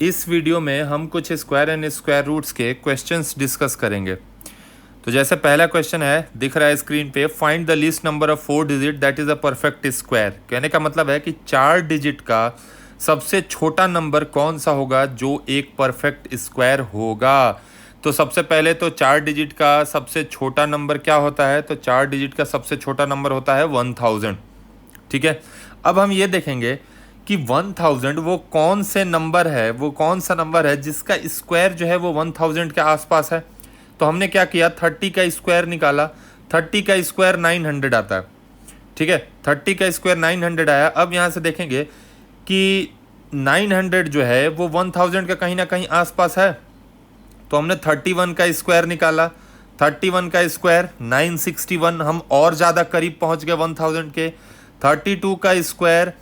इस वीडियो में हम कुछ स्क्वायर एंड स्क्वायर रूट्स के क्वेश्चंस डिस्कस करेंगे। तो जैसे पहला क्वेश्चन है, दिख रहा है स्क्रीन पे, find the least number of 4 digit that is a perfect square. कहने का मतलब है कि 4 डिजिट का सबसे छोटा नंबर कौन सा होगा जो एक परफेक्ट स्क्वायर होगा। तो सबसे पहले तो 4 डिजिट का सबसे छोटा नंबर क्या होता है, तो 4 डिजिट का सबसे छोटा नंबर होता है 1000। ठीक है, अब हम ये देखेंगे कि 1000 वो कौन से नंबर है, वो कौन सा नंबर है जिसका स्क्वायर जो है वो 1000 के आसपास है। तो हमने क्या किया, 30 का स्क्वायर निकाला। 30 का स्क्वायर 900 आता है। ठीक है, 30 का स्क्वायर 900 आया। अब यहाँ से देखेंगे कि 900 जो है वो 1000 का कहीं ना कहीं आसपास है। तो हमने 31 का स्क्वायर निकाला। 31 का स्क्वायर 961, हम और ज़्यादा करीब पहुंच गए 1000 के। 32 का स्क्वायर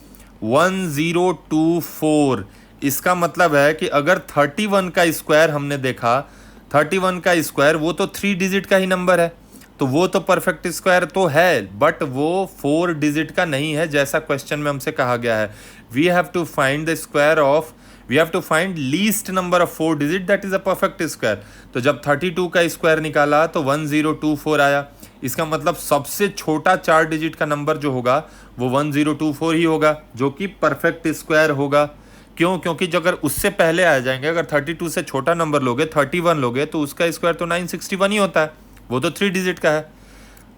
1024। इसका मतलब है कि अगर 31 का स्क्वायर हमने देखा, 31 का स्क्वायर वो तो 3 डिजिट का ही नंबर है, तो वो तो परफेक्ट स्क्वायर तो है, बट वो 4 डिजिट का नहीं है जैसा क्वेश्चन में हमसे कहा गया है। We have to find the square of, we have to find least number of 4 digit that is a perfect square. तो जब 32 का स्क्वायर निकाला तो 1024 आया। इसका मतलब सबसे छोटा 4 डिजिट का नंबर जो होगा वो 1024 ही होगा, जो कि परफेक्ट स्क्वायर होगा। क्यों? क्योंकि जो अगर उससे पहले आ जाएंगे, अगर 32 से छोटा नंबर लोगे, 31 लोगे, तो उसका स्क्वायर तो 961 ही होता है, वो तो 3 डिजिट का है।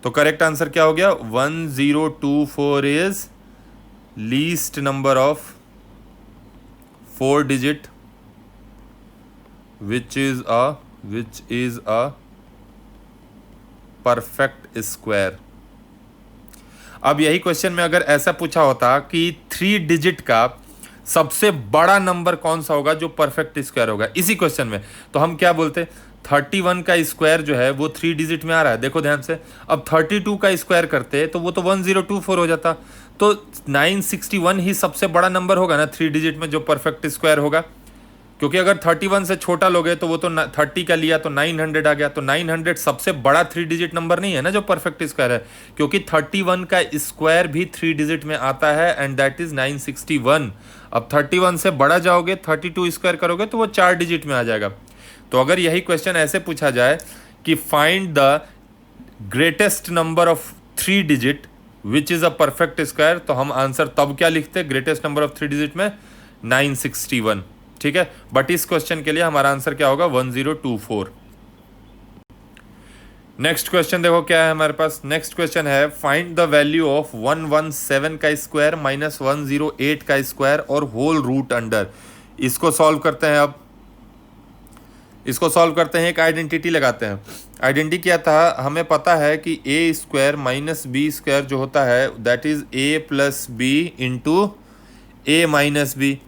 तो करेक्ट आंसर क्या हो गया, 1024 is least number of 4 digit which is a perfect square. अब यही क्वेश्चन में अगर ऐसा पूछा होता कि 3 डिजिट का सबसे बड़ा नंबर कौन सा होगा जो परफेक्ट स्क्वायर होगा, इसी क्वेश्चन में, तो हम क्या बोलते, 31 का स्क्वायर जो है वो 3 डिजिट में आ रहा है, देखो ध्यान से। अब 32 का स्क्वायर करते तो वो तो 1024 हो जाता। तो 961 ही सबसे बड़ा नंबर होगा ना 3 डिजिट में जो परफेक्ट स्क्वायर होगा। क्योंकि अगर 31 से छोटा लोगे तो वो तो 30 का लिया तो 900 आ गया। तो 900 सबसे बड़ा 3 डिजिट नंबर नहीं है ना जो परफेक्ट स्क्वायर है, क्योंकि 31 का स्क्वायर भी 3 डिजिट में आता है एंड दैट इज 961। अब 31 से बड़ा जाओगे, 32 स्क्वायर करोगे तो वो 4 डिजिट में आ जाएगा। तो अगर यही क्वेश्चन ऐसे पूछा जाए कि find the greatest number of 3 digit which is a perfect square, तो हम आंसर तब क्या लिखते, ग्रेटेस्ट नंबर ऑफ 3 डिजिट में 961। ठीक है, बट इस क्वेश्चन के लिए हमारा आंसर क्या होगा, 1024। नेक्स्ट क्वेश्चन देखो क्या है हमारे पास। नेक्स्ट क्वेश्चन है, फाइंड द वैल्यू ऑफ 117 का स्क्वायर माइनस 108 का स्क्वायर और होल रूट अंडर। इसको सॉल्व करते हैं। अब इसको सॉल्व करते हैं, एक आइडेंटिटी लगाते हैं। आइडेंटिटी क्या था, हमें पता है कि a square minus b square जो होता है that is a plus b into a minus b.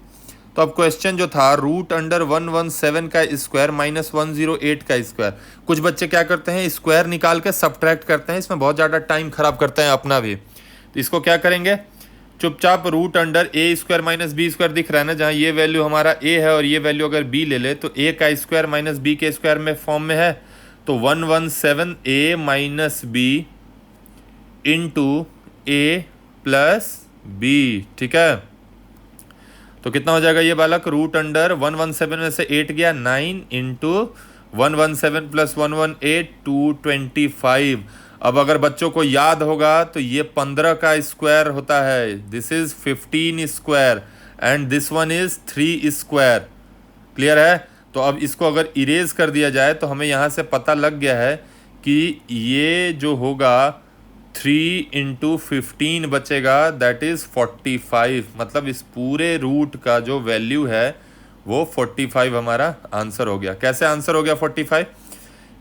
तो अब क्वेश्चन जो था, रूट अंडर 117 का स्क्वायर माइनस 108 का स्क्वायर। कुछ बच्चे क्या करते हैं, स्क्वायर निकाल के सब्ट्रैक्ट करते हैं, इसमें बहुत ज़्यादा टाइम खराब करते हैं अपना भी। तो इसको क्या करेंगे, चुपचाप रूट अंडर ए स्क्वायर माइनस बी स्क्वायर दिख रहा है ना, जहाँ ये वैल्यू हमारा ए है और ये वैल्यू अगर बी ले ले तो ए का स्क्वायर माइनस बी के स्क्वायर में फॉर्म में है। तो 117 ए माइनस बी इंटू ए प्लस बी। ठीक है, तो कितना हो जाएगा ये बालक, रूट अंडर 117 में से 8 गया 9 इंटू 117 प्लस 118 225। अब अगर बच्चों को याद होगा तो ये 15 का स्क्वायर होता है, this is 15 square and this one is 3 square. Clear है? तो अब इसको अगर इरेज कर दिया जाए तो हमें यहाँ से पता लग गया है कि ये जो होगा 3 इंटू 15 बचेगा दैट इज 45। मतलब इस पूरे रूट का जो वैल्यू है वो 45 हमारा आंसर हो गया। कैसे आंसर हो गया 45?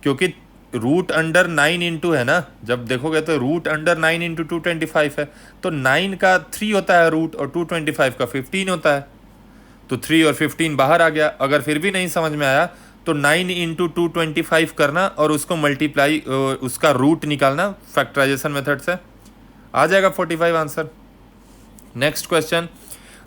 क्योंकि रूट अंडर 9 इंटू है ना, जब देखोगे तो रूट अंडर 9 इंटू 225 है, तो 9 का 3 होता है रूट और 225 का 15 होता है। तो 3 और 15 बाहर आ गया। अगर फिर भी नहीं समझ में आया तो 9 इंटू 225 करना और उसको मल्टीप्लाई, उसका रूट निकालना फैक्टराइजेशन मेथड से, आ जाएगा 45 answer. Next question,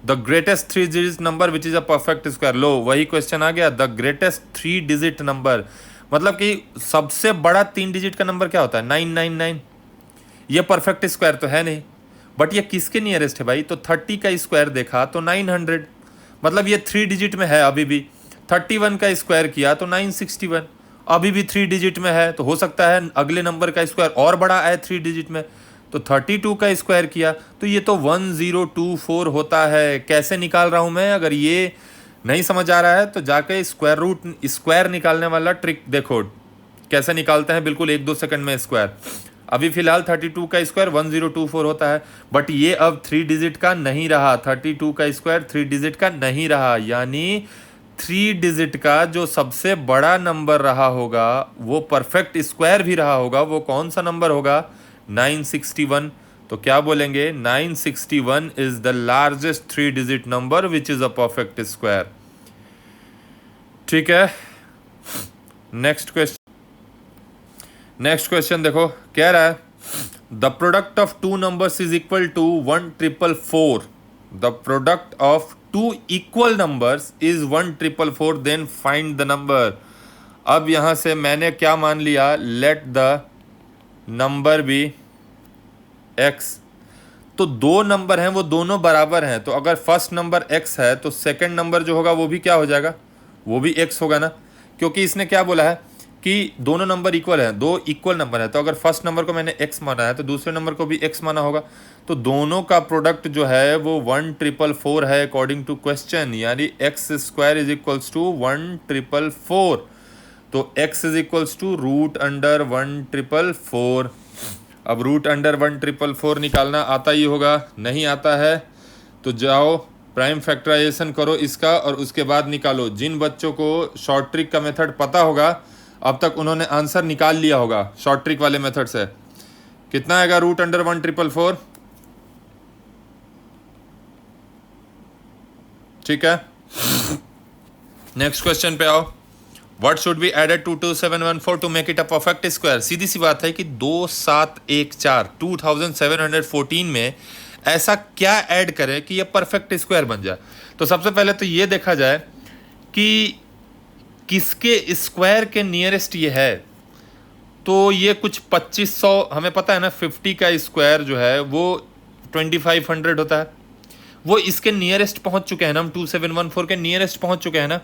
the greatest 3 digit number which is a perfect square. लो वही क्वेश्चन आ गया, द ग्रेटेस्ट 3 डिजिट नंबर, मतलब कि सबसे बड़ा 3 डिजिट का नंबर क्या होता है, 999। ये परफेक्ट स्क्वायर तो है नहीं, बट ये किसके नियरेस्ट है भाई, तो 30 का स्क्वायर देखा तो 900, मतलब ये 3 डिजिट में है अभी भी। 31 का स्क्वायर किया तो 961, अभी भी 3 डिजिट में है, तो हो सकता है अगले नंबर का स्क्वायर और बड़ा आए 3 डिजिट में। तो 32 का स्क्वायर किया तो ये तो 1024 होता है। कैसे निकाल रहा हूँ मैं? अगर ये नहीं समझ आ रहा है तो जाके स्क्वायर निकालने वाला ट्रिक देखो कैसे निकालते हैं, बिल्कुल 1-2 सेकंड में स्क्वायर। अभी फिलहाल 32 का स्क्वायर 1024 होता है, बट ये अब 3 डिजिट का नहीं रहा। 32 का स्क्वायर 3 डिजिट का नहीं रहा, यानी 3 डिजिट का जो सबसे बड़ा नंबर रहा होगा वो परफेक्ट स्क्वायर भी रहा होगा। वो कौन सा नंबर होगा? 961। तो क्या बोलेंगे? 961 is the largest 3 digit number which is a perfect square. ठीक है, नेक्स्ट क्वेश्चन देखो, कह रहा है the product of two numbers is equal to 1444। The product of two equal numbers is 1444, then find the number. अब यहां से मैंने क्या मान लिया? Let the number be x. तो दो नंबर हैं, वो दोनों बराबर हैं, तो अगर फर्स्ट नंबर x है तो सेकंड नंबर जो होगा वो भी क्या हो जाएगा? वो भी x होगा ना, क्योंकि इसने क्या बोला है कि दोनों नंबर इक्वल हैं, दो इक्वल नंबर है। तो अगर फर्स्ट नंबर को मैंने x माना है तो दूसरे नंबर को भी x माना होगा। तो दोनों का प्रोडक्ट जो है वो 1444 है अकॉर्डिंग टू क्वेश्चन, यानी x square is equals to 1444। तो x is equals to root under 1444। अब रूट अंडर 1444 निकालना आता ही होगा, नहीं आता है तो जाओ प्राइम फैक्टराइजेशन करो इसका और उसके बाद निकालो। जिन बच्चों को शॉर्ट ट्रिक का मेथड पता होगा अब तक उन्होंने आंसर निकाल लिया होगा शॉर्ट ट्रिक वाले मेथड से। कितना आएगा रूट अंडर 1444? ठीक है, नेक्स्ट क्वेश्चन पे आओ। What should be added to 2714 to make it a perfect square? सीधी सी बात है कि 2714 में ऐसा क्या ऐड करें कि ये परफेक्ट स्क्वायर बन जाए। तो सबसे पहले तो ये देखा जाए कि किसके स्क्वायर के नियरेस्ट ये है। तो ये कुछ 2500, हमें पता है ना 50 का स्क्वायर जो है वो 2500 होता है, वो इसके नियरेस्ट पहुंच चुके हैं ना, हम 2714 के नियरेस्ट पहुंच चुके हैं ना।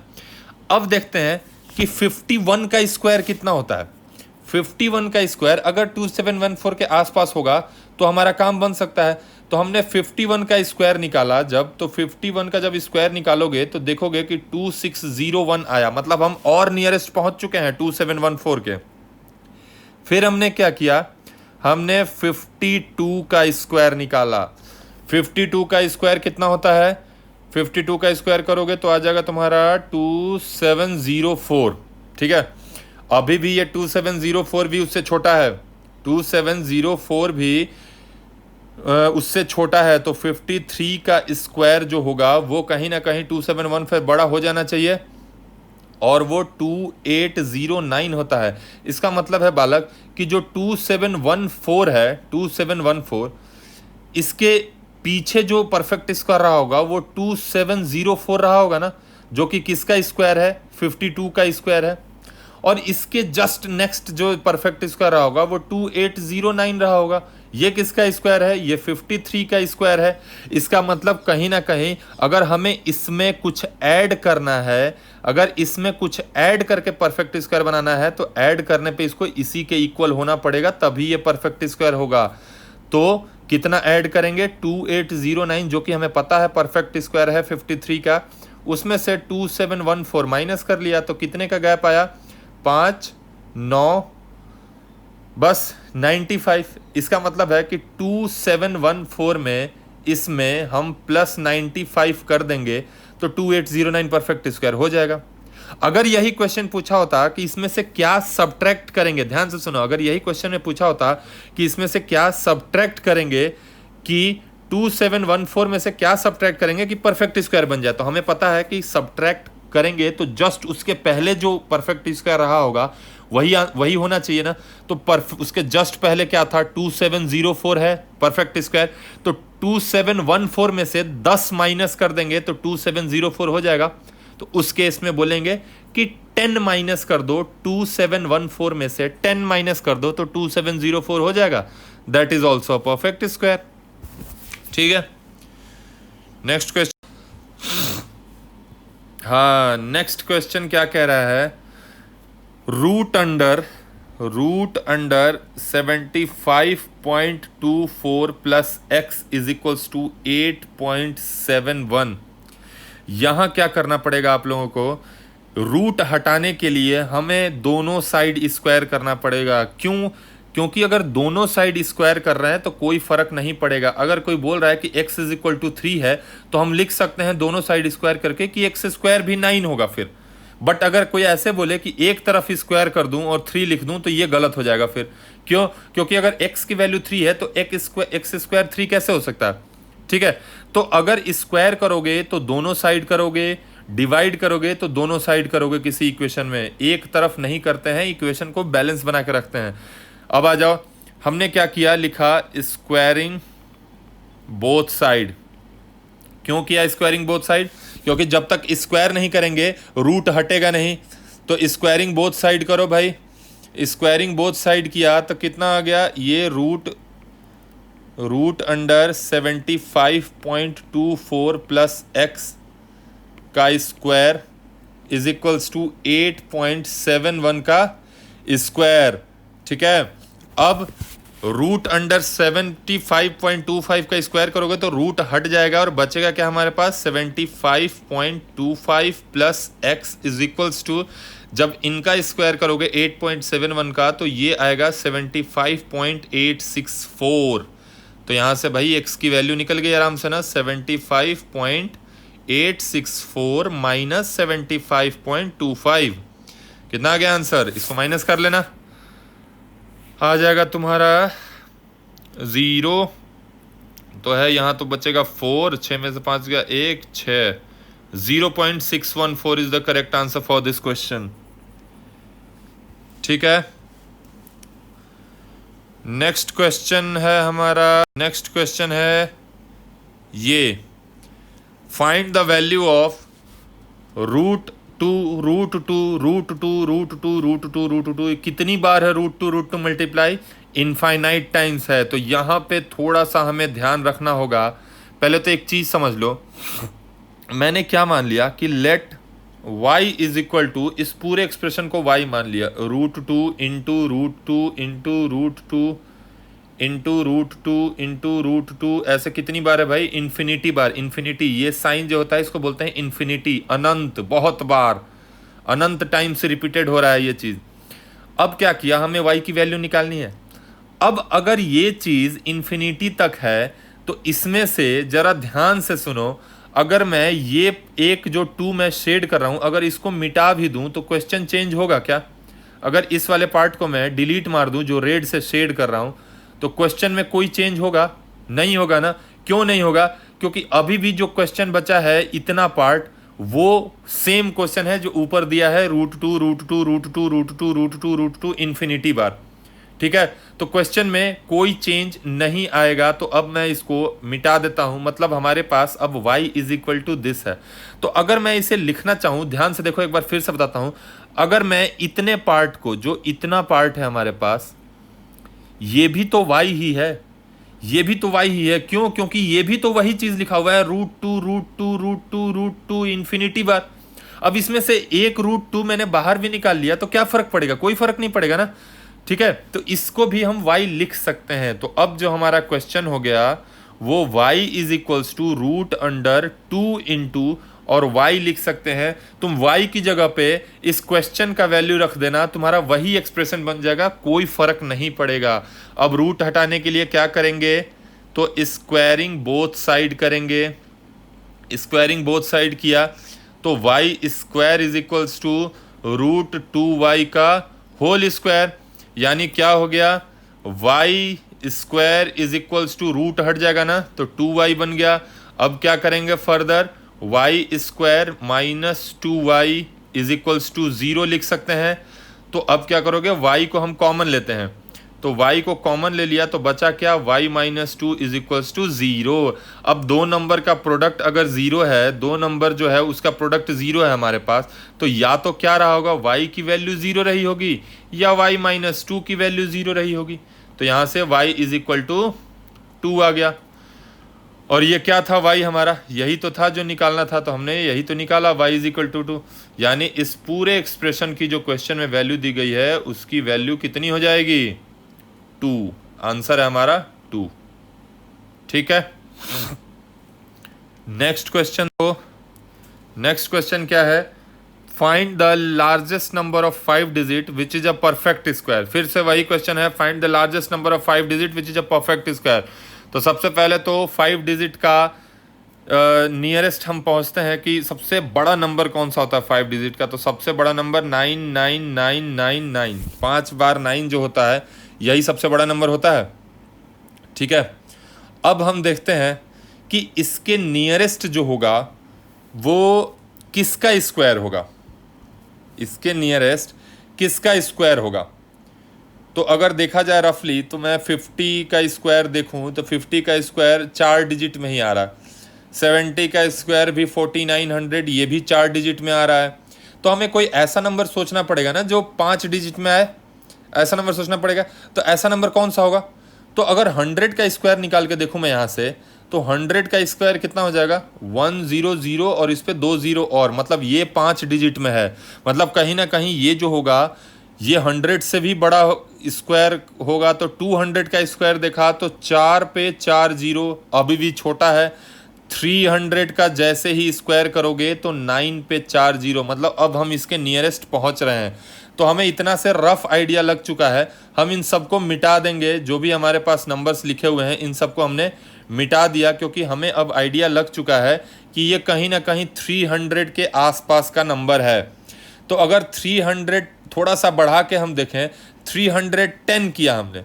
अब देखते हैं कि 51 का स्क्वायर कितना होता है। 51 का स्क्वायर अगर 2714 के आसपास होगा तो हमारा काम बन सकता है। तो हमने 51 का स्क्वायर निकाला जब, तो 51 का जब स्क्वायर निकालोगे तो देखोगे कि 2601 आया, मतलब हम और नियरेस्ट पहुंच चुके हैं 2714 के। फिर हमने क्या किया? हमने 52 का स्क्वायर निकाला। 52 का स्क्वायर कितना होता है? 52 का स्क्वायर करोगे तो आ जाएगा तुम्हारा 2704। ठीक है, अभी भी ये 2704 भी उससे छोटा है, 2704 भी उससे छोटा है। तो 53 का स्क्वायर जो होगा वो कहीं ना कहीं 2714 बड़ा हो जाना चाहिए और वो 2809 होता है। इसका मतलब है बालक कि जो 2714 है, 2714 इसके पीछे जो परफेक्ट स्क्वायर रहा होगा वो 2704 रहा होगा ना, जो कि किसका स्क्वायर है? 52 का स्क्वायर है। और इसके जस्ट नेक्स्ट जो परफेक्ट स्क्वायर रहा होगा वो 2809 रहा होगा। ये किसका स्क्वायर है? ये 53 का स्क्वायर है। इसका मतलब कहीं ना कहीं अगर हमें इसमें कुछ ऐड करना है, अगर इसमें कुछ ऐड करके परफेक्ट स्क्वायर बनाना है तो ऐड करने पे इसको इसी के इक्वल होना पड़ेगा, तभी ये परफेक्ट स्क्वायर होगा। तो कितना ऐड करेंगे? 2809, जो कि हमें पता है परफेक्ट स्क्वायर है 53 का, उसमें से 2714 माइनस कर लिया तो कितने का गैप आया? 5, 9, बस 95। इसका मतलब है कि 2714 में इसमें हम प्लस 95 कर देंगे तो 2809 परफेक्ट स्क्वायर हो जाएगा। अगर यही क्वेश्चन पूछा होता कि इसमें से क्या सब्ट्रैक्ट करेंगे, ध्यान से सुनो, अगर यही क्वेश्चन में पूछा होता कि इसमें से क्या सब्ट्रैक्ट करेंगे, कि 2714 में से क्या सब्ट्रैक्ट करेंगे कि परफेक्ट स्क्वायर बन जाए, तो हमें पता है कि सब्ट्रैक्ट करेंगे तो जस्ट उसके पहले जो परफेक्ट स्क्वायर रहा होगा वही होना चाहिए ना। तो उसके जस्ट पहले क्या था? 2704 है परफेक्ट स्क्वायर, तो 2714 में से 10 माइनस कर देंगे तो 2704 हो जाएगा। तो उस केस में बोलेंगे कि 10 माइनस कर दो, 2714 में से 10 माइनस कर दो तो 2704 हो जाएगा। That is also perfect square. ठीक है, नेक्स्ट क्वेश्चन। हाँ, नेक्स्ट क्वेश्चन क्या कह रहा है, root under 75.24 plus x is equals to 8.71। यहाँ क्या करना पड़ेगा आप लोगों को, रूट हटाने के लिए हमें दोनों साइड स्क्वायर करना पड़ेगा। क्यों? क्योंकि अगर दोनों साइड स्क्वायर कर रहे हैं तो कोई फर्क नहीं पड़ेगा। अगर कोई बोल रहा है कि x इज इक्वल टू 3 है तो हम लिख सकते हैं दोनों साइड स्क्वायर करके कि x स्क्वायर भी 9 होगा फिर। बट अगर कोई ऐसे बोले कि एक तरफ स्क्वायर कर दूं और 3 लिख दूं तो ये गलत हो जाएगा फिर। क्यों? क्योंकि अगर x की वैल्यू 3 है तो एक्स स्क्वायर 3 कैसे हो सकता है? ठीक है, तो अगर स्क्वायर करोगे तो दोनों साइड करोगे, डिवाइड करोगे तो दोनों साइड करोगे किसी इक्वेशन में, एक तरफ नहीं करते हैं, इक्वेशन को बैलेंस बना के रखते हैं। अब आ जाओ, हमने क्या किया, लिखा स्क्वायरिंग बोथ साइड। क्यों किया स्क्वायरिंग बोथ साइड? क्योंकि जब तक स्क्वायर नहीं करेंगे रूट हटेगा नहीं। तो स्क्वायरिंग बोथ साइड करो भाई। स्क्वायरिंग बोथ साइड किया तो कितना आ गया, ये रूट अंडर 75.24 प्लस एक्स का स्क्वायर इज इक्वल्स टू 8.71 का स्क्वायर। ठीक है, अब रूट अंडर 75.25 का स्क्वायर करोगे तो रूट हट जाएगा और बचेगा क्या हमारे पास, 75.25 plus x is equals to, जब इनका स्क्वायर करोगे 8.71 का तो ये आएगा 75.864। तो यहाँ से भाई एक्स की वैल्यू निकल गई आराम से ना, 75.864 माइनस 75.25 कितना आ गया आंसर, इसको माइनस कर लेना, आ जाएगा तुम्हारा 0 तो है यहाँ, तो बचेगा 4, 6 में से 5 गया 1, 6, 0.614 is the correct answer for this question. ठीक है, नेक्स्ट क्वेश्चन है हमारा, नेक्स्ट क्वेश्चन है ये, find the value of root two कितनी बार है root two multiply, infinite times है। तो यहाँ पे थोड़ा सा हमें ध्यान रखना होगा। पहले तो एक चीज समझ लो, मैंने क्या मान लिया कि let y is equal to, इस पूरे एक्सप्रेशन को y मान लिया, root two into root two into root two into root two into root two, ऐसे कितनी बार है भाई, इन्फिनिटी बार। इन्फिनिटी ये साइन जो होता है इसको बोलते हैं इन्फिनिटी, अनंत, बहुत बार, अनंत टाइम से रिपीटेड हो रहा है ये चीज। अब क्या किया, हमें y की वैल्यू निकालनी है। अब अगर ये चीज इन्फिनिटी तक है तो इसमें से जरा ध्यान से सुनो, अगर मैं ये एक जो 2 मैं शेड कर रहा हूं अगर इसको मिटा भी दूं तो क्वेश्चन चेंज होगा क्या? अगर इस वाले पार्ट को मैं डिलीट मार दूं जो रेड से शेड कर रहा हूं तो क्वेश्चन में कोई चेंज होगा? नहीं होगा ना। क्यों नहीं होगा? क्योंकि अभी भी जो क्वेश्चन बचा है इतना पार्ट वो सेम क्वेश्चन है जो ऊपर दिया है, रूट टू इन्फिनिटी बार। ठीक है, तो क्वेश्चन में कोई चेंज नहीं आएगा। तो अब मैं इसको मिटा देता हूं, मतलब हमारे पास अब y is equal to this है। तो अगर मैं इसे लिखना चाहूं, ध्यान से देखो, एक बार फिर से बताता हूं, अगर मैं इतने पार्ट को, जो इतना पार्ट है हमारे पास, ये भी तो y ही है, ये भी तो y ही है। क्यों? क्योंकि ये भी तो वही चीज लिखा हुआ है, रूट टू इन्फिनिटी बार। अब इसमें से एक रूट टू मैंने बाहर भी निकाल लिया तो क्या फर्क पड़ेगा? कोई फर्क नहीं पड़ेगा ना। ठीक है, तो इसको भी हम y लिख सकते हैं। तो अब जो हमारा क्वेश्चन हो गया वो y is equals to root under 2 into, और y लिख सकते हैं, तुम y की जगह पे इस क्वेश्चन का वैल्यू रख देना, तुम्हारा वही एक्सप्रेशन बन जाएगा, कोई फर्क नहीं पड़ेगा। अब रूट हटाने के लिए क्या करेंगे, तो स्क्वायरिंग बोथ साइड करेंगे। स्क्वायरिंग बोथ साइड किया तो y square is equals to root 2y का होल स्क्वायर, यानी क्या हो गया, y square is equals to, root हट जाएगा ना तो 2y बन गया। अब क्या करेंगे further, y square minus 2y is equals to 0 लिख सकते हैं। तो अब क्या करोगे, y को हम कॉमन लेते हैं, तो y को कॉमन ले लिया तो बचा क्या, y minus 2 is equals to 0। अब दो नंबर का प्रोडक्ट अगर 0 है, दो नंबर जो है उसका प्रोडक्ट 0 है हमारे पास, तो या तो क्या रहा होगा, y की वैल्यू 0 रही होगी या y माइनस 2 की वैल्यू 0 रही होगी। तो यहाँ से y इज इक्वल टू 2 आ गया। और ये क्या था y हमारा, यही तो था जो निकालना था, तो हमने यही तो निकाला y इज इक्वल टू 2। यानी इस पूरे एक्सप्रेशन की जो क्वेश्चन में वैल्यू दी गई है उसकी वैल्यू कितनी हो जाएगी, 2। आंसर है हमारा 2। ठीक है, नेक्स्ट क्वेश्चन को, नेक्स्ट क्वेश्चन क्या है, find the largest number of 5 digit which is a perfect square. फिर से वही क्वेश्चन है, find the largest number of 5 digit which is a perfect square. तो सबसे पहले तो 5 डिजिट का नियरेस्ट हम पहुंचते हैं कि सबसे बड़ा नंबर कौन सा होता है 5 डिजिट का। तो सबसे बड़ा नंबर 99999, 5 बार 9 जो होता है यही सबसे बड़ा नंबर होता है। ठीक है, अब हम देखते हैं कि इसके नियरेस्ट जो होगा वो किसका स्क्वायर होगा, इसके नियरेस्ट किसका स्क्वायर होगा। तो अगर देखा जाए रफली, तो मैं 50 का स्क्वायर देखूं तो 50 का स्क्वायर 4 डिजिट में ही आ रहा है, 70 का स्क्वायर भी 4900, ये भी 4 डिजिट में आ रहा है। तो हमें कोई ऐसा नंबर सोचना पड़ेगा ना जो 5 डिजिट में आए, ऐसा नंबर सोचना पड़ेगा। तो ऐसा नंबर कौन सा होगा, तो अगर 100 का स्क्वायर निकाल के देखूं मैं यहाँ से, तो 100 का स्क्वायर कितना हो जाएगा, 100 और इस पे 20 और, मतलब ये 5 डिजिट में है। मतलब कहीं ना कहीं ये जो होगा ये 100 से भी बड़ा स्क्वायर होगा। तो 200 का स्क्वायर देखा तो 4 पे 4 जीरो, अभी भी छोटा है। 300 का जैसे ही स्क्वायर करोगे तो 9 पे 4 जीरो, मतलब अब हम इसके नियरेस्ट पहुंच रहे हैं। तो हमें इतना से रफ आइडिया लग चुका है, हम इन सबको मिटा देंगे, जो भी हमारे पास नंबर्स लिखे हुए हैं इन सबको हमने मिटा दिया, क्योंकि हमें अब आइडिया लग चुका है कि ये कहीं ना कहीं 300 के आसपास का नंबर है। तो अगर 300 थोड़ा सा बढ़ा के हम देखें, 310 किया हमने,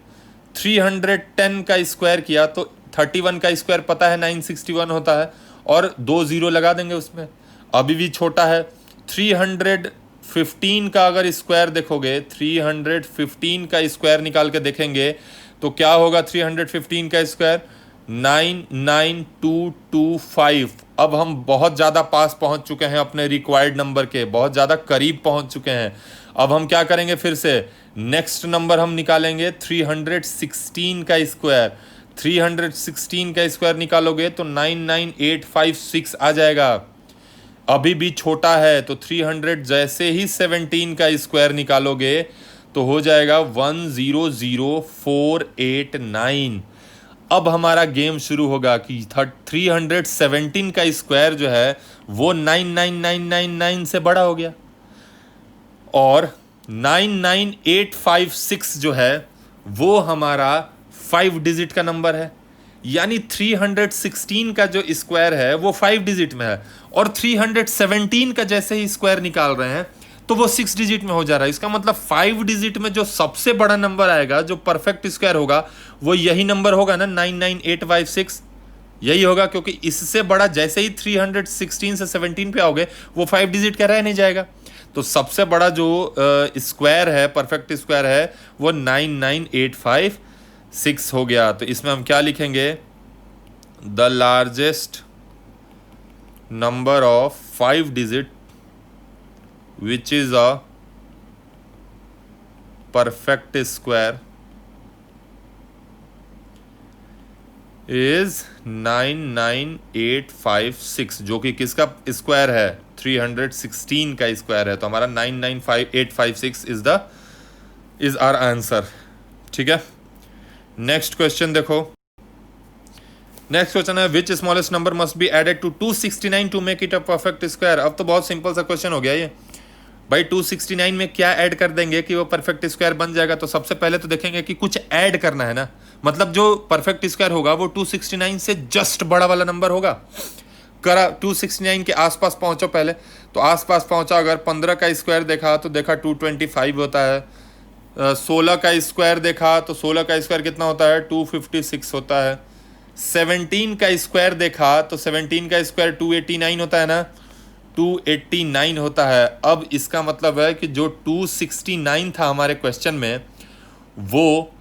310 का स्क्वायर किया तो 31 का स्क्वायर पता है 961 होता है, और 2 जीरो लगा देंगे उसमें, अभी भी छोटा है। 315 का अगर स्क्वायर देखोगे, 315 का स्क्वायर निकाल के देखेंगे तो क्या होगा, 315 का स्क्वायर 99225। अब हम बहुत ज़्यादा पास पहुंच चुके हैं अपने रिक्वायर्ड नंबर के, बहुत ज़्यादा करीब पहुंच चुके हैं। अब हम क्या करेंगे, फिर से नेक्स्ट नंबर हम निकालेंगे 316 का स्क्वायर। 316 का स्क्वायर निकालोगे तो 99856 आ जाएगा, अभी भी छोटा है। तो 300 जैसे ही 17 का स्क्वायर निकालोगे तो हो जाएगा 100489। अब हमारा गेम शुरू होगा कि 317 का स्क्वायर जो है वो 99999 से बड़ा हो गया, और 99856 जो है वो हमारा 5 डिजिट का नंबर है। यानी 316 का जो स्क्वायर है वो 5 डिजिट में है, और 317 का जैसे ही स्क्वायर निकाल रहे हैं तो वो 6 डिजिट में हो जा रहा है। इसका मतलब 5 डिजिट में जो सबसे बड़ा नंबर आएगा, जो परफेक्ट स्क्वायर होगा, वो यही नंबर होगा ना, 99856 यही होगा, क्योंकि इससे बड़ा जैसे ही 316 से 17 पे आओगे वो 5 डिजिट का रह नहीं जाएगा। तो सबसे बड़ा जो स्क्वायर है, परफेक्ट स्क्वायर है, वो 99856 हो गया। तो इसमें हम क्या लिखेंगे, the largest number of 5 digit which is a perfect square is 99856, जो कि किसका स्क्वायर है, 316 का स्क्वायर है। तो हमारा 995856 इज आवर आंसर। ठीक है, नेक्स्ट क्वेश्चन देखो। नेक्स्ट क्वेश्चन है, which smallest number must be added to 269 to make it a perfect square. अब तो बहुत सिंपल सा क्वेश्चन हो गया ये भाई। 269 में क्या ऐड कर देंगे कि वो परफेक्ट स्क्वायर बन जाएगा। तो सबसे पहले तो देखेंगे कि कुछ ऐड करना है ना, मतलब जो परफेक्ट स्क्वायर होगा वो 269 से जस्ट बड़ा वाला नंबर होगा। करा 269 के आसपास पहुंचो पहले, तो आसपास पहुंचा, अगर 15 का स्क्वायर देखा तो देखा 225 होता है। 16 का स्क्वायर देखा तो 16 का स्क्वायर कितना होता है, 256 होता है। 17 का स्क्वायर देखा तो 17 का स्क्वायर 289 होता है ना, 289 होता है। अब इसका मतलब है कि जो 269 था हमारे क्वेश्चन में वो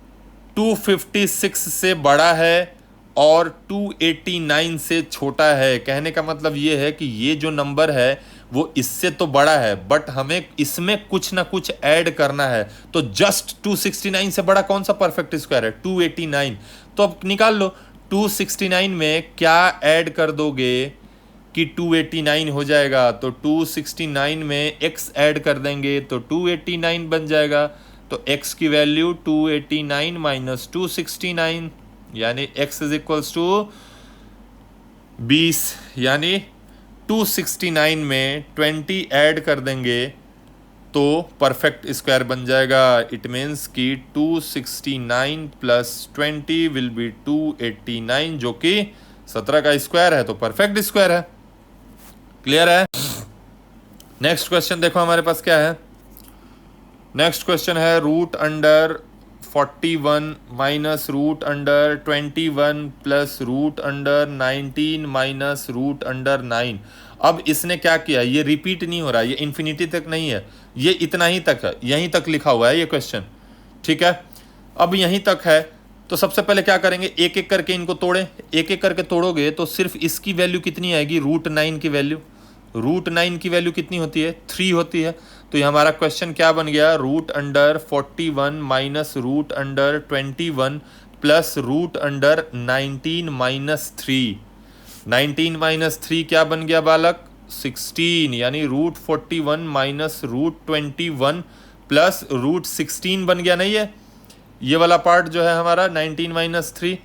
256 से बड़ा है और 289 से छोटा है। कहने का मतलब ये है कि ये जो नंबर है वो इससे तो बड़ा है, बट हमें इसमें कुछ ना कुछ ऐड करना है। तो जस्ट 269 से बड़ा कौन सा परफेक्ट स्क्वायर है, 289। तो अब निकाल लो, 269 में क्या ऐड कर दोगे कि 289 हो जाएगा? तो 269 में x ऐड कर देंगे तो 289 बन जाएगा। तो x की वैल्यू 289 माइनस 269 यानी x इज इक्वल्स टू 20, यानी 269 में 20 ऐड कर देंगे तो परफेक्ट स्क्वायर बन जाएगा। इट मीन्स कि 269 प्लस 20 विल बी 289 जो कि 17 का स्क्वायर है, तो परफेक्ट स्क्वायर है। क्लियर है? नेक्स्ट क्वेश्चन देखो हमारे पास क्या है। नेक्स्ट क्वेश्चन है root under 41 minus root under 21 plus root under 19 minus root under 9। अब इसने क्या किया, ये रिपीट नहीं हो रहा, ये इन्फिनिटी तक नहीं है, ये इतना ही तक है, यहीं तक लिखा हुआ है ये क्वेश्चन। ठीक है, अब यहीं तक है तो सबसे पहले क्या करेंगे, एक एक करके इनको तोड़ें। एक एक करके तोड़ोगे तो सिर्फ इसकी वैल्यू कितनी आएगी, रूट 9 की वैल्यू। रूट 9 की वैल्यू कितनी होती है, 3 होती है। तो ये हमारा क्वेश्चन क्या बन गया, root under 41 minus root under 21 plus root under 19 minus 3। 19 minus 3 क्या बन गया बालक, 16, यानी root 41 minus root 21 plus root 16 बन गया। नहीं है ये वाला पार्ट जो है हमारा 19 माइनस 3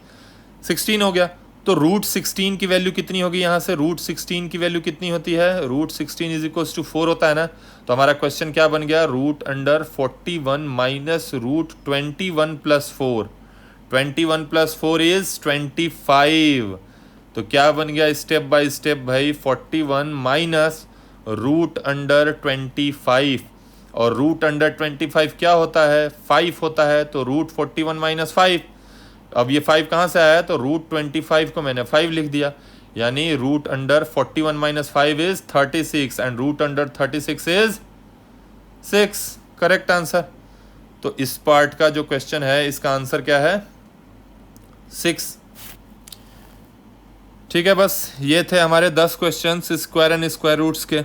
16 हो गया। तो रूट 16 की वैल्यू कितनी होगी, यहाँ से रूट 16 की वैल्यू कितनी होती है, रूट 16 इज इक्वल्स टू 4 होता है ना। तो हमारा क्वेश्चन क्या बन गया, root under 41 minus root 21 plus 4। 21 plus 4 is 25। तो क्या बन गया स्टेप बाय स्टेप भाई, 41 माइनस रूट अंडर 25, और रूट अंडर 25 क्या होता है, 5 होता है। तो रूट 41 माइनस 5, अब ये 5 कहाँ से आया, तो रूट 25 को मैंने 5 लिख दिया, यानी root under 41 minus 5 is 36 and root under 36 is 6। Correct answer. तो इस पार्ट का जो क्वेश्चन है इसका आंसर क्या है, 6। ठीक है, बस ये थे हमारे 10 questions square and square roots के।